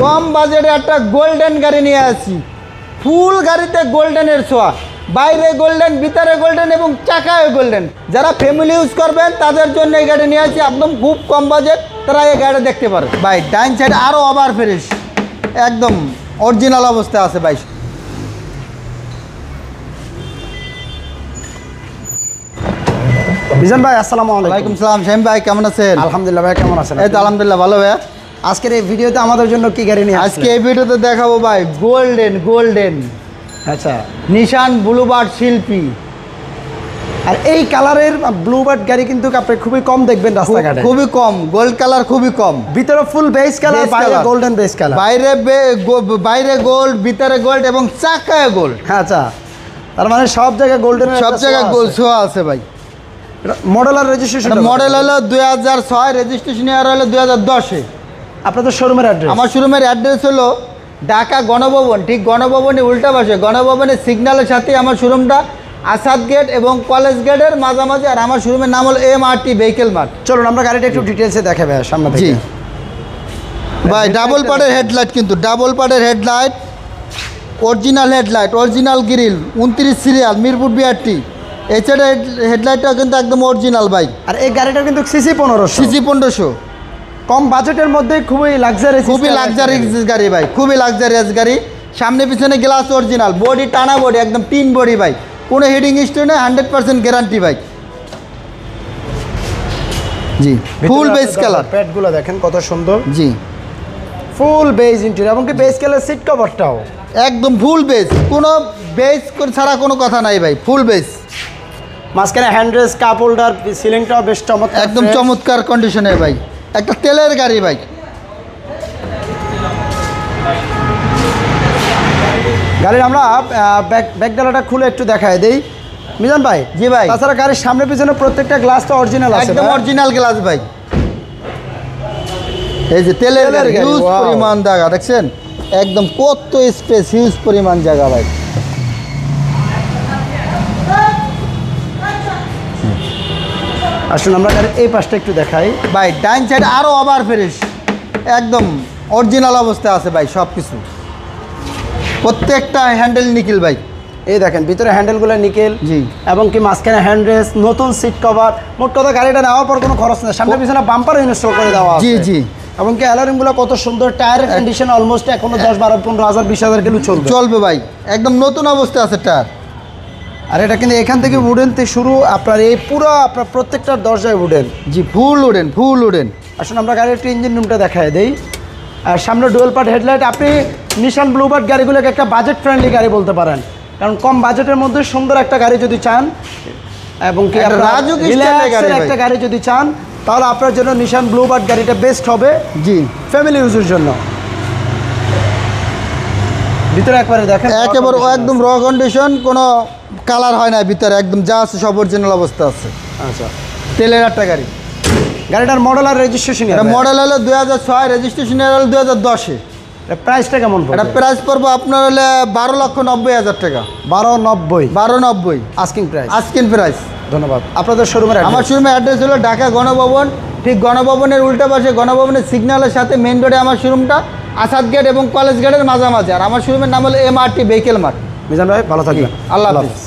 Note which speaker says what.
Speaker 1: কম বাজেটে একটা গোল্ডেন গাড়ি নিয়ে আসি, ফুল গাড়িতে গোল্ডেনের ছোঁয়া, বাইরে গোল্ডেন, ভিতরে গোল্ডেন এবং চাকায় গোল্ডেন। যারা ফ্যামিলি ইউজ করবেন তাদের জন্য এই গাড়ি নিয়ে আসি, একদম খুব কম বাজেট, তারা এই গাড়ি দেখতে পারে। ভাই ডাইন সাইড আরও ওভার ফ্রেশ, একদম অরিজিনাল অবস্থায় আছে ভাই।
Speaker 2: বিজন ভাই আসসালামু আলাইকুম।
Speaker 1: ওয়ালাইকুম সালাম। শাহিম ভাই কেমন আছেন?
Speaker 2: আলহামদুলিল্লাহ ভাই, কেমন আছেন?
Speaker 1: এই তো আলহামদুলিল্লাহ ভালো ভাই।
Speaker 2: আজকের এই ভিডিওতে আমাদের জন্য কি গাড়ি নিয়ে
Speaker 1: আজকে এই ভিডিওতে দেখাবো ভাই গোল্ডেন
Speaker 2: আচ্ছা,
Speaker 1: নিশান ব্লুবার্ড শিল্পী।
Speaker 2: আর এই কালারের ব্লুবার্ড গাড়ি কিন্তু আপনি খুবই কম দেখবেন রাস্তাঘাটে,
Speaker 1: খুবই কম, গোল্ড কালার খুবই কম।
Speaker 2: ভিতরে ফুল বেস কালার, বাইরে গোল্ডেন বেস কালার,
Speaker 1: বাইরে গোল্ড, ভিতরে গোল্ড এবং চাকায় গোল্ড।
Speaker 2: আচ্ছা, তার মানে সব জায়গায় গোল্ডেন,
Speaker 1: সব জায়গায় গোল্ড ছোঁয়া আছে ভাই।
Speaker 2: মডেল আর রেজিস্ট্রেশন?
Speaker 1: মডেল হলো 2006, রেজিস্ট্রেশন ইয়ার হলো 2010-এ।
Speaker 2: আপনাদের শোরুমের অ্যাড্রেস?
Speaker 1: আমার শোরুমের অ্যাড্রেস হলো ঢাকা গণভবন, ঠিক গণভবনের উল্টা পাশে, গণভবনের সিগন্যালের সাথে আমার শোরুমটা, আসাদ গেট এবং কলেজ গেটের মাঝামাঝি। আর আমার শোরুমের নাম হলো MRT ভেহিকেল মার্ট।
Speaker 2: চলুন আমরা গাড়িটা একটু ডিটেলসে দেখাবে সামনে থেকে।
Speaker 1: জি ভাই, ডাবল পার্টের হেডলাইট, কিন্তু ডাবল পার্টের headlight, original headlight, original grill, 29 serial, Mirpur BRT। এছাড়া হেডলাইটটা কিন্তু একদম অরিজিনাল ভাই।
Speaker 2: আর এই গাড়িটা কিন্তু সিসি 1500,
Speaker 1: সিসি 1500,
Speaker 2: কম বাজেটের মধ্যে খুবই লাক্সারি,
Speaker 1: খুবই লাক্সারিয়াস গাড়ি ভাই, খুবই লাক্সারিয়াস গাড়ি। সামনে পিছনে গ্লাস অরিজিনাল, বডি টানা বডি, একদম টিন বডি ভাই, কোনো হেডিং স্টোর নেই, 100% গ্যারান্টি ভাই। জি, ফুল বেস কালার,
Speaker 2: প্যাডগুলো দেখেন কত সুন্দর।
Speaker 1: জি,
Speaker 2: ফুল বেজ ইন্টেরিয়র, এমনকি বেস কালার সিট কভারটাও
Speaker 1: একদম ফুল বেস, কোনো বেস ছাড়া কোনো কথা নাই ভাই, ফুল বেস।
Speaker 2: মাঝখানে হ্যান্ডরেস, কাপ হোল্ডার, সিলিংটাও বেশ চমৎকার,
Speaker 1: একদম চমৎকার কন্ডিশনে ভাই, একটা তেলের গাড়ি ভাই।
Speaker 2: গাড়ির আমরা ব্যাক ডালাটা খুলে একটু দেখায় দেই মিজান ভাই।
Speaker 1: জি ভাই।
Speaker 2: তাছাড়া গাড়ির সামনে পিছনে প্রত্যেকটা গ্লাসটা অরিজিনাল আছে,
Speaker 1: একদম অরিজিনাল গ্লাস ভাই। এই যে তেলের গাড়ি, হিউজ পরিমাণ জায়গা দেখছেন, একদম কত স্পেস, হিউজ পরিমাণ জায়গা ভাই।
Speaker 2: আসুন আমরা গাড়ির এই পাশটা একটু দেখাই
Speaker 1: ভাই। ডাইন সাইড আরও ওভার ফ্রেশ, একদম অরিজিনাল অবস্থায় আছে ভাই সব কিছু। প্রত্যেকটা হ্যান্ডেল নিকেল ভাই।
Speaker 2: এই দেখেন ভিতরে হ্যান্ডেলগুলো নিকেল,
Speaker 1: জি,
Speaker 2: এবং কি মাঝখানে হ্যান্ডরেস, নতুন সিট কভার। মোট কথা গাড়িটা নেওয়ার পর কোনো খরচ নেই, সামনে পিছনে বাম্পার ইনস্টল করে দেওয়া আছে।
Speaker 1: জি জি,
Speaker 2: এবং কি অ্যালারিমগুলো কত সুন্দর, টায়ারের কন্ডিশন অলমোস্ট এখনো 10, 12, 15 হাজার, 20,000 কিলো
Speaker 1: চলবে ভাই, একদম নতুন অবস্থায় আছে টায়ার।
Speaker 2: আর এটা কিন্তু এখান থেকে উডেন থেকে শুরু, আপনার এই পুরো আপনার প্রত্যেকটা দরজায় উডেন।
Speaker 1: জি, ফুল উডেন, ফুল উডেন।
Speaker 2: আসুন আমরা গাড়ির একটু ইঞ্জিন রুমটা দেখায় দেই। আর সামনে ডুয়েল পার্ট হেডলাইট। আপনি নিশান ব্লুবার্ড গাড়িগুলোকে একটা বাজেট ফ্রেন্ডলি গাড়ি বলতে পারেন, কারণ কম বাজেটের মধ্যে সুন্দর একটা গাড়ি যদি চান, এবং কি একটা গাড়ি যদি চান, তাহলে আপনার জন্য নিশান ব্লুবার্ড গাড়িটা বেস্ট হবে।
Speaker 1: জি,
Speaker 2: ফ্যামিলি ইউজের জন্য। ভিতরে একবারে দেখেন,
Speaker 1: একেবারে একদম র কন্ডিশন, কোনো কালার হয় না ভিতরে, একদম যা আছে সব অরিজিনাল অবস্থা আছে।
Speaker 2: আচ্ছা,
Speaker 1: তেলের একটা গাড়ি।
Speaker 2: গাড়িটার মডেল আর রেজিস্ট্রেশন?
Speaker 1: এটা মডেল হলো 2006, রেজিস্ট্রেশন হলো 2010-এ।
Speaker 2: প্রাইসটা কেমন পড়বে?
Speaker 1: এটা প্রাইস পড়বো আপনার হলে 12,90,000 টাকা।
Speaker 2: 12,90
Speaker 1: আস্কিং প্রাইস,
Speaker 2: আস্কিং প্রাইস। ধন্যবাদ। আপনাদের শোরুমের
Speaker 1: আমার শোরুমের অ্যাড্রেস হলো ঢাকা গণভবন, ঠিক গণভবনের উল্টা পাশে, গণভবনের সিগন্যালের সাথে মেইন রোডে আমার শোরুমটা, আসাদ গেট এবং কলেজ গেটের মাঝামাঝি। আর আমার শোরুমের নাম হলো MRT ভেহিকেল মার্ট।
Speaker 2: মিজান ভাই ভালো থাকবেন,
Speaker 1: আল্লাহ হাফেজ।